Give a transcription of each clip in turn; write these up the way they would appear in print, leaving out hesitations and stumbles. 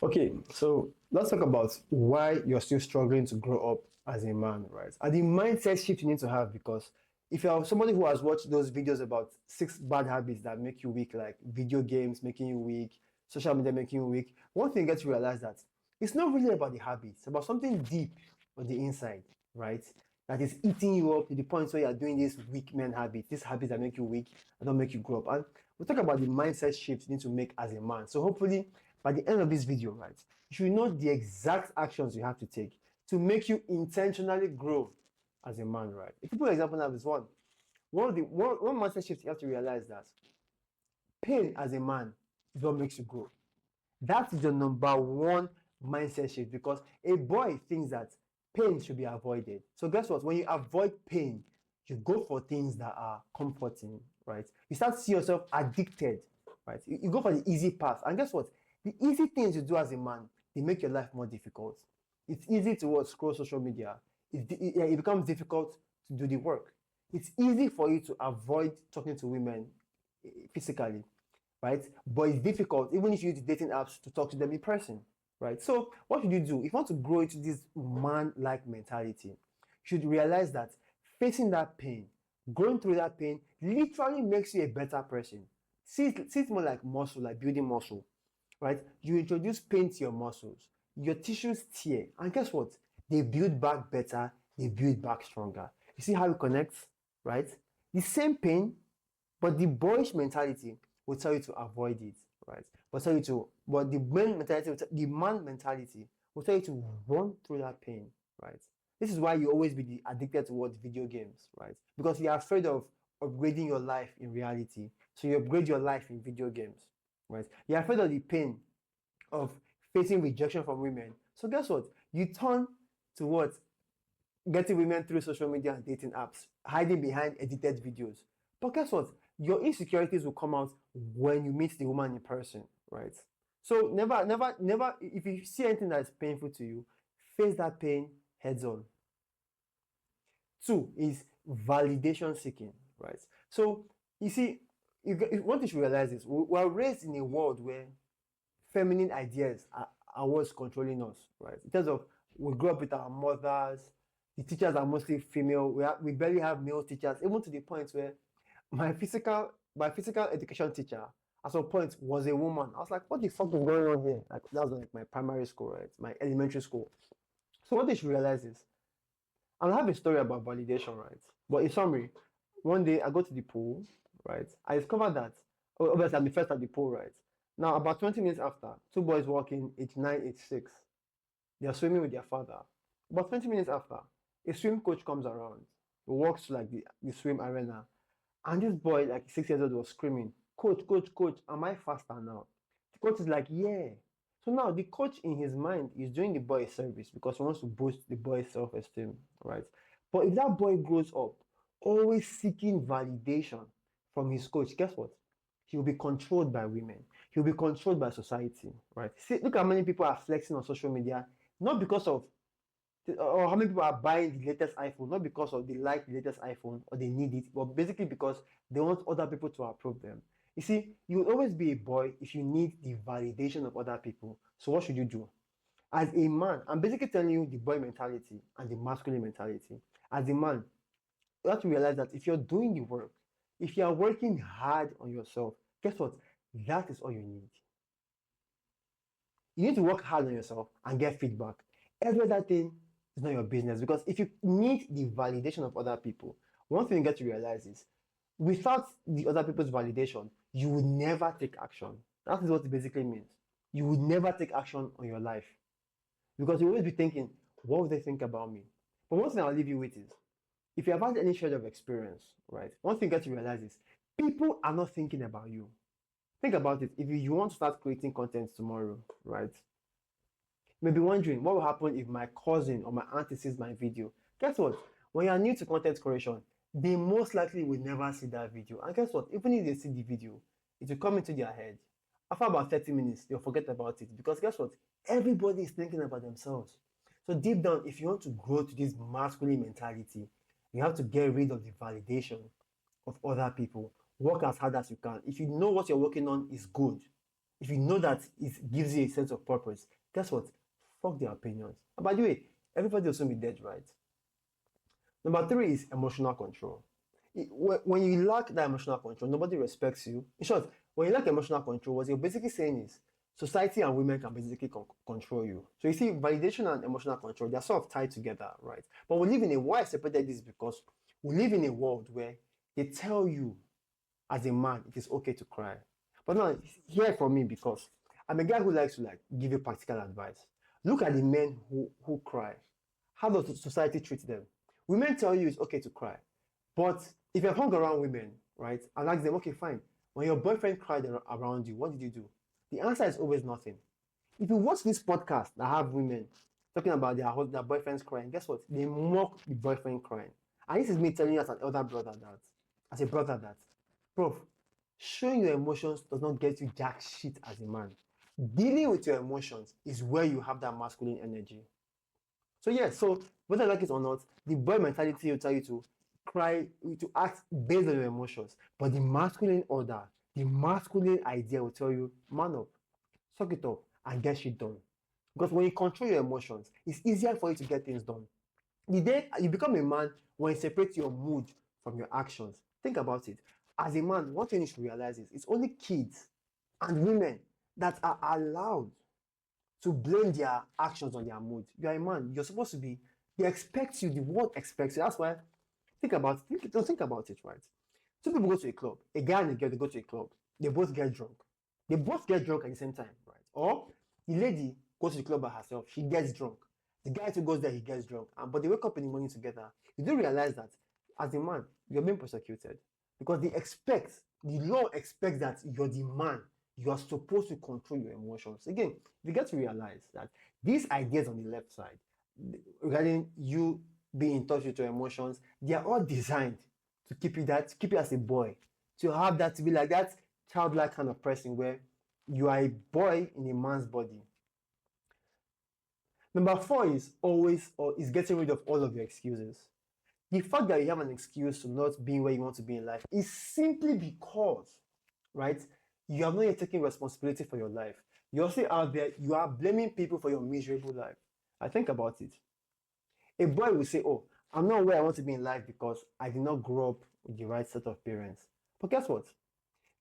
Okay, so let's talk about why you're still struggling to grow up as a man, right? And the mindset shift you need to have because if you're somebody who has watched those videos about 6 bad habits that make you weak, like video games making you weak, social media making you weak, one thing you get to realize that it's not really about the habits, it's about something deep on the inside, right? That is eating you up to the point where you're doing these weak men habits, these habits that make you weak and don't make you grow up. And we'll talk about the mindset shift you need to make as a man. So hopefully by the end of this video, right, you should know the exact actions you have to take to make you intentionally grow as a man, right? A typical example now is one mindset shift you have to realize that pain as a man is what makes you grow. That is the number one mindset shift because a boy thinks that pain should be avoided. So guess what? When you avoid pain, you go for things that are comforting, right? You start to see yourself addicted, right? You go for the easy path. And guess what? The easy things you do as a man, they make your life more difficult. It's easy to scroll social media. It becomes difficult to do the work. It's easy for you to avoid talking to women physically, right? But it's difficult, even if you use the dating apps to talk to them in person, right? So, what should you do? If you want to grow into this man like mentality, you should realize that facing that pain, going through that pain, literally makes you a better person. See it more like muscle, like building muscle, right? You introduce pain to your muscles, your tissues tear, and guess what? They build back better, they build back stronger. You see how it connects, right? The same pain, but the boyish mentality will tell you to avoid it, right? But the man mentality will tell you to run through that pain, right? This is why you always be addicted towards video games, right? Because you're afraid of upgrading your life in reality. So you upgrade your life in video games, right? You're afraid of the pain of facing rejection from women. So guess what? You turn towards getting women through social media and dating apps, hiding behind edited videos. But guess what? Your insecurities will come out when you meet the woman in person, right? So never, if you see anything that's painful to you, face that pain heads on. Two is validation seeking, right? So you see, what you should realize is we're raised in a world where feminine ideas are what's controlling us, right? In terms of we grew up with our mothers, the teachers are mostly female. We barely have male teachers, even to the point where my physical education teacher at some point was a woman. I was like, what the fuck is going on here? Like that was like my primary school, right? My elementary school. So what they should realize is I have a story about validation, right? But in summary, one day I go to the pool, right? I discovered that obviously I'm the first at the pool, right? Now about 20 minutes after, two boys walking, age 9, age 6. They are swimming with their father. About 20 minutes after, a swim coach comes around. He walks to like the swim arena. And this boy, like 6 years old, was screaming, Coach, coach, coach, am I faster now? The coach is like, yeah. So now the coach in his mind is doing the boy a service because he wants to boost the boy's self-esteem, right? But if that boy grows up always seeking validation from his coach, guess what? He'll be controlled by women. He'll be controlled by society, right? See, look how many people are flexing on social media, not because of or how many people are buying the latest iPhone, not because of they like the latest iPhone or they need it, but basically because they want other people to approve them. You see, you will always be a boy if you need the validation of other people. So what should you do? As a man, I'm basically telling you the boy mentality and the masculine mentality. As a man, you have to realize that if you're doing the work, if you are working hard on yourself, guess what? That is all you need. You need to work hard on yourself and get feedback. Every other thing is not your business because if you need the validation of other people, one thing you get to realize is without the other people's validation, you will never take action. That is what it basically means. You will never take action on your life because you always be thinking, what would they think about me? But one thing I'll leave you with is if you have had any shred of experience, right? One thing you get to realize is people are not thinking about you. Think about it. If you want to start creating content tomorrow, right? You may be wondering what will happen if my cousin or my auntie sees my video. Guess what? When you are new to content creation, they most likely will never see that video. And guess what? Even if they see the video, it will come into their head. After about 30 minutes, they'll forget about it. Because guess what? Everybody is thinking about themselves. So deep down, if you want to grow to this masculine mentality, you have to get rid of the validation of other people. Work as hard as you can. If you know what you're working on is good, if you know that it gives you a sense of purpose, guess what? Fuck their opinions. And by the way, everybody will soon be dead, right? Number three is emotional control. When you lack that emotional control, nobody respects you. In short, when you lack emotional control, what you're basically saying is society and women can basically control you. So you see, validation and emotional control, they're sort of tied together, right? But we live in a, why I separated this, because we live in a world where they tell you as a man it is okay to cry. But now, hear from me, because I'm a guy who likes to like give you practical advice. Look at the men who cry. How does society treat them? Women tell you it's okay to cry. But if you've hung around women, right, and ask them, okay, fine, when your boyfriend cried around you, what did you do? The answer is always nothing. If you watch this podcast that have women talking about their boyfriends crying, guess what? They mock the boyfriend crying. And this is me telling you as an elder brother that, as a brother that, bro, showing your emotions does not get you jack shit as a man. Dealing with your emotions is where you have that masculine energy. So yeah, so whether you like it or not, the boy mentality will tell you to cry, to act based on your emotions. But the masculine order, the masculine idea will tell you, man up, suck it up, and get shit done. Because when you control your emotions, it's easier for you to get things done. The day you become a man, when you separate your mood from your actions, think about it. As a man, one thing you should realize is it's only kids and women that are allowed to blame their actions on their mood. You're a man, you're supposed to be, they expect you, the world expects you. That's why, don't think about it, right? Two people go to a club, a guy and a girl, they go to a club, they both get drunk. They both get drunk at the same time, right? Or the lady goes to the club by herself, she gets drunk. The guy too goes there, he gets drunk. But they wake up in the morning together. You do realize that as a man, you're being persecuted. Because the law expects that you're the man. You are supposed to control your emotions. Again, you get to realize that these ideas on the left side, regarding you being in touch with your emotions, they are all designed to keep you as a boy, to have that, to be like that childlike kind of person where you are a boy in a man's body. Number four is getting rid of all of your excuses. The fact that you have an excuse to not being where you want to be in life is simply because, right, you have not yet taken responsibility for your life. You're still out there, you are blaming people for your miserable life. I think about it. A boy will say, oh, I'm not where I want to be in life because I did not grow up with the right set of parents. But guess what?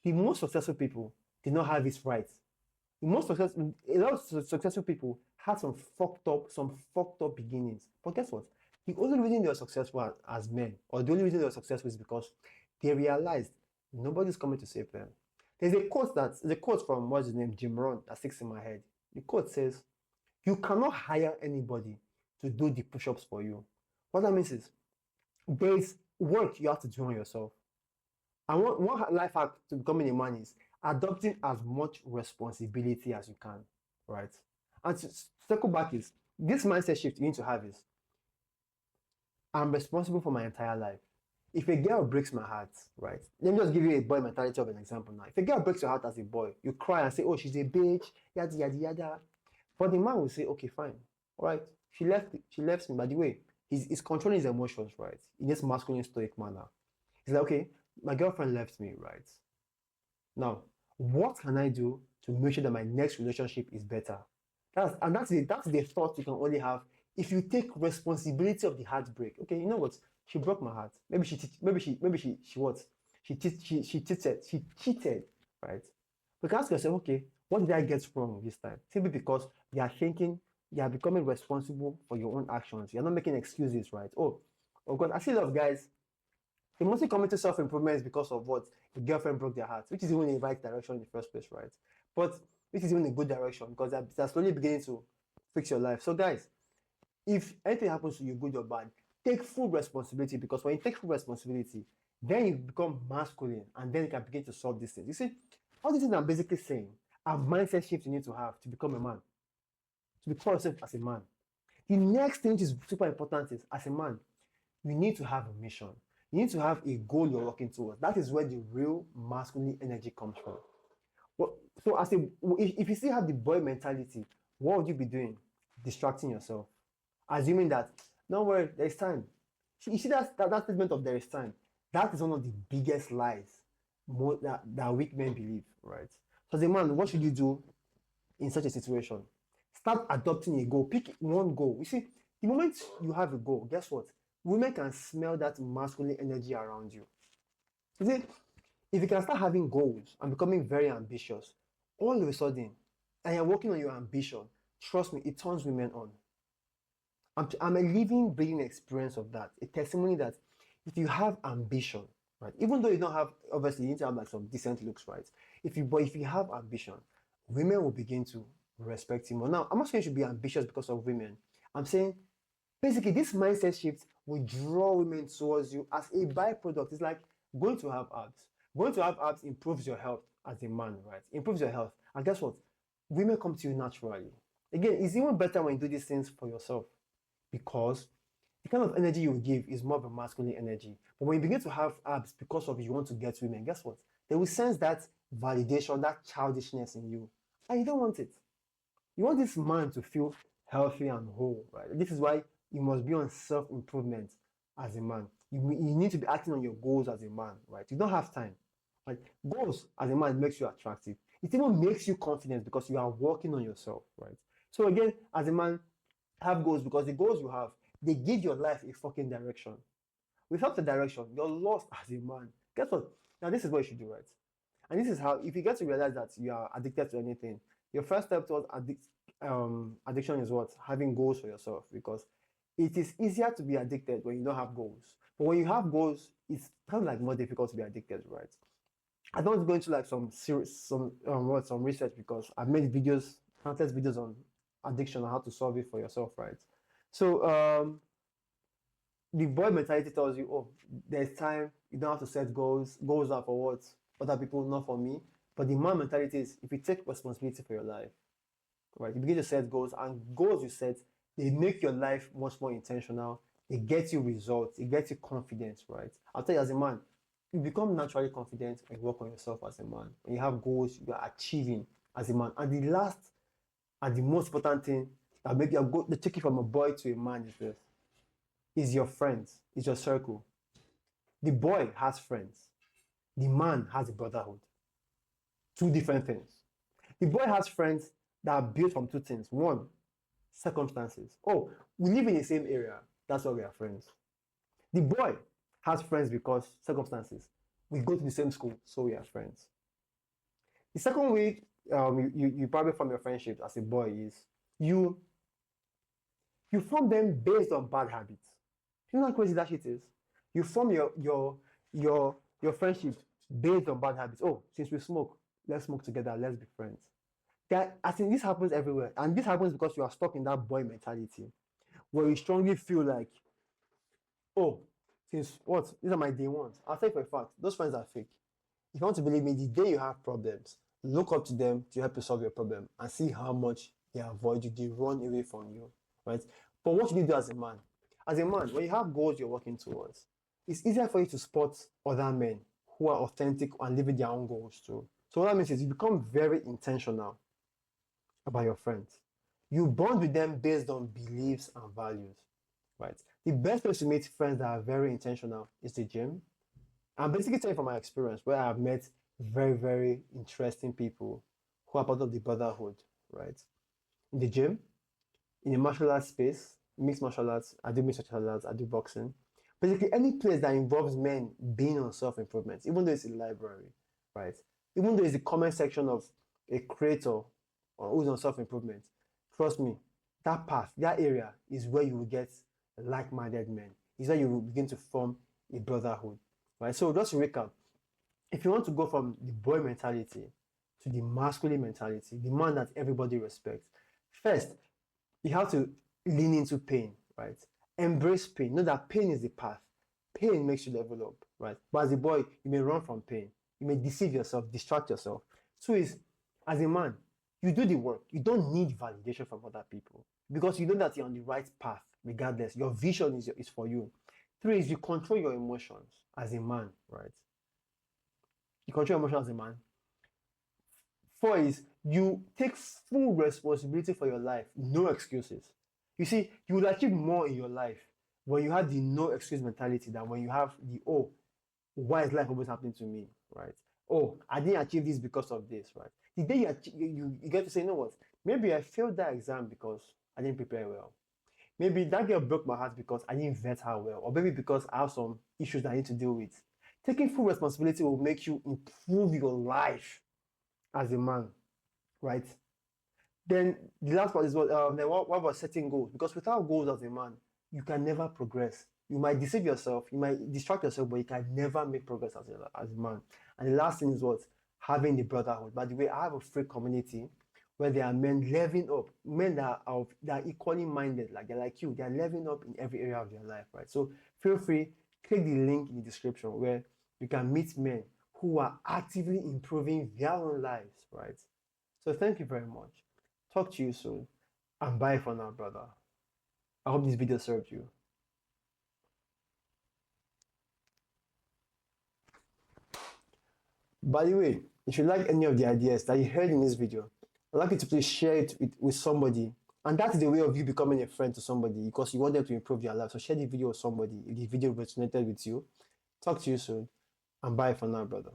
The most successful people did not have this right. A lot of successful people had some fucked up beginnings. But guess what? The only reason they were successful as men, or the only reason they were successful, is because they realized nobody's coming to save them. There's a quote from, what's his name, Jim Rohn, that sticks in my head. The quote says, "You cannot hire anybody to do the push-ups for you." What that means is there is work you have to do on yourself. And one life hack to becoming a man is adopting as much responsibility as you can, right? And to circle back is, this mindset shift you need to have is, I'm responsible for my entire life. If a girl breaks my heart, right? Let me just give you a boy mentality of an example now. If a girl breaks your heart as a boy, you cry and say, oh, she's a bitch, yada, yada, yada. But the man will say, okay, fine. All right, she left me. By the way, he's controlling his emotions, right? In this masculine stoic manner. He's like, okay, my girlfriend left me, right? Now, what can I do to make sure that my next relationship is better? That's the thought you can only have if you take responsibility of the heartbreak. Okay, you know what? She broke my heart. Maybe she what? She cheated, right? But ask yourself, okay, what did I get wrong this time? Simply because you are thinking, you are becoming responsible for your own actions. You're not making excuses, right? Oh God, I see a lot of guys, they mostly commit to self-improvement because of what? The girlfriend broke their heart, which is even in the right direction in the first place, right? But which is even a good direction, because they're slowly beginning to fix your life. So guys, if anything happens to you, good or bad, take full responsibility, because when you take full responsibility, then you become masculine, and then you can begin to solve these things. You see, all these things I'm basically saying are mindset shifts you need to have to become a man, to become yourself as a man. The next thing which is super important is, as a man, you need to have a mission. You need to have a goal you're working towards. That is where the real masculine energy comes from. So if you still have the boy mentality, what would you be doing? Distracting yourself, assuming that, don't worry, there's time. You see that statement of there is time. That is one of the biggest lies that weak men believe, right? So as a man, what should you do in such a situation? Start adopting a goal. Pick one goal. You see, the moment you have a goal, guess what? Women can smell that masculine energy around you. You see, if you can start having goals and becoming very ambitious, all of a sudden, and you're working on your ambition, trust me, it turns women on. I'm a living, breathing experience of that. A testimony that if you have ambition, right, even though you don't have, obviously, you need to have like some decent looks, right? If you have ambition, women will begin to respect you more. Now, I'm not saying you should be ambitious because of women. I'm saying basically this mindset shift will draw women towards you as a byproduct. It's like going to have abs. Going to have abs improves your health as a man, right? Improves your health. And guess what? Women come to you naturally. Again, it's even better when you do these things for yourself because the kind of energy you give is more of a masculine energy. But when you begin to have abs because of you want to get women, guess what? They will sense that validation, that childishness in you. And you don't want it. You want this man to feel healthy and whole, right? This is why you must be on self-improvement as a man. You need to be acting on your goals as a man, right? You don't have time. Like goals as a man makes you attractive. It even makes you confident because you are working on yourself, right? So again, as a man, have goals because the goals you have, they give your life a fucking direction. Without the direction, you're lost as a man. Guess what? Now this is what you should do, right? And this is how, if you get to realize that you are addicted to anything, your first step towards addiction is what? Having goals for yourself. Because it is easier to be addicted when you don't have goals. But when you have goals, it's kind of like more difficult to be addicted, right? I don't want to go into like some research because I've made videos, countless videos on addiction and how to solve it for yourself, right? So the boy mentality tells you, oh, there's time, you don't have to set goals. Goals are for what? Other people, not for me. But the man mentality is if you take responsibility for your life, right? You begin to set goals, and goals you set, they make your life much more intentional. They get you results, it gets you confidence, right? I'll tell you as a man, you become naturally confident when you work on yourself as a man. When you have goals, you are achieving as a man. And the last and the most important thing that make you go the take it from a boy to a man is this: is your friends, is your circle. The boy has friends. The man has a brotherhood. Two different things. The boy has friends that are built from two things. One, circumstances. Oh, we live in the same area. That's why we are friends. The boy has friends because circumstances. We go to the same school, so we are friends. The second way you probably form your friendships as a boy is you form them based on bad habits. You know how crazy that shit is? You form your friendship based on bad habits. Oh, since we smoke, let's smoke together, let's be friends. I think this happens everywhere. And this happens because you are stuck in that boy mentality where you strongly feel like, oh, since what? These are my day ones. I'll tell you for a fact, those friends are fake. If you want to believe me, the day you have problems, look up to them to help you solve your problem and see how much they avoid you, they run away from you, right? But what should you do as a man? As a man, when you have goals you're working towards, it's easier for you to spot other men who are authentic and living their own goals too. So what that means is you become very intentional about your friends. You bond with them based on beliefs and values, right? The best place to meet friends that are very intentional is the gym. I'm basically telling from my experience where I've met very, very interesting people who are part of the brotherhood, right? In the gym, in the martial arts space, mixed martial arts, I do mixed martial arts, I do boxing. Basically, any place that involves men being on self-improvement, even though it's a library, right? Even though it's the comment section of a creator or who's on self-improvement, trust me, that path, that area is where you will get like-minded men. Is where you will begin to form a brotherhood, right? So just to recap, if you want to go from the boy mentality to the masculine mentality, the man that everybody respects, first, you have to lean into pain, right? Embrace pain. Know that pain is the path. Pain makes you level up, right? But as a boy, you may run from pain. You may deceive yourself, distract yourself. Two is, as a man, you do the work. You don't need validation from other people because you know that you're on the right path, regardless. Your vision is for you. Three is you control your emotions as a man, right? You control your emotions as a man. Four is you take full responsibility for your life, no excuses. You see, you will achieve more in your life when you have the no excuse mentality than when you have the, oh, why is life always happening to me, right? Oh, I didn't achieve this because of this, right? The day you get to say, you know what, maybe I failed that exam because I didn't prepare well. Maybe that girl broke my heart because I didn't vet her well, or maybe because I have some issues that I need to deal with. Taking full responsibility will make you improve your life as a man, right? Then the last part is what about setting goals? Because without goals as a man, you can never progress. You might deceive yourself, you might distract yourself, but you can never make progress as a man. And the last thing is what? Having the brotherhood. By the way, I have a free community where there are men leveling up, men that are equally minded, like they're like you, they're leveling up in every area of their life, right? So feel free, click the link in the description where you can meet men who are actively improving their own lives, right? So thank you very much. Talk to you soon. And bye for now, brother. I hope this video served you. By the way, if you like any of the ideas that you heard in this video, I'd like you to please share it with somebody. And that's the way of you becoming a friend to somebody because you want them to improve their life. So share the video with somebody if the video resonated with you. Talk to you soon. And bye for now, brother.